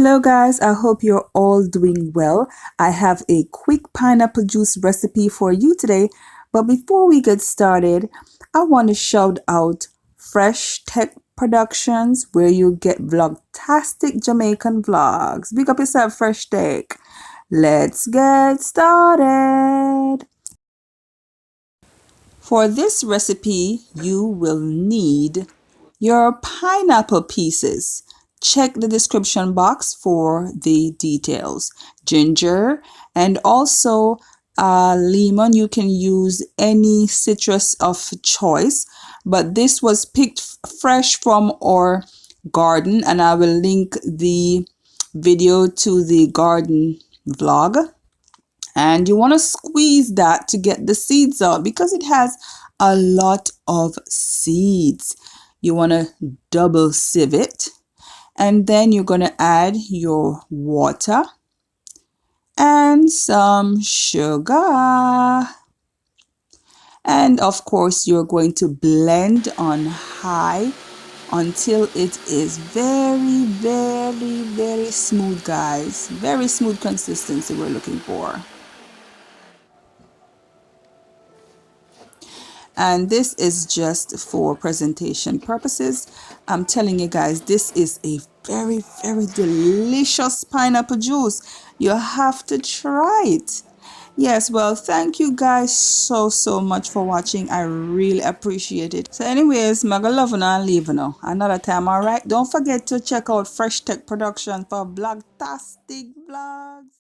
Hello guys, I hope you're all doing well. I have a quick pineapple juice recipe for you today. But before we get started, I want to shout out Fresh Tech Productions where you get vlogtastic Jamaican vlogs. Big up yourself, Fresh Tech. Let's get started. For this recipe, you will need your pineapple pieces. Check the description box for the details. Ginger and also lemon. You can use any citrus of choice, but this was picked fresh from our garden, and I will link the video to the garden vlog. And you want to squeeze that to get the seeds out because it has a lot of seeds. You want to double sieve it, and then you're going to add your water and some sugar, and of course you're going to blend on high until it is very smooth, guys. Very smooth consistency we're looking for. And this is just for presentation purposes. I'm telling you guys, this is a very delicious pineapple juice. You have to try it. Yes, well, thank you guys so much for watching. I really appreciate it. So anyways, maga love and leave now another time. All right, don't forget to check out Fresh Tech Production for vlogtastic vlogs.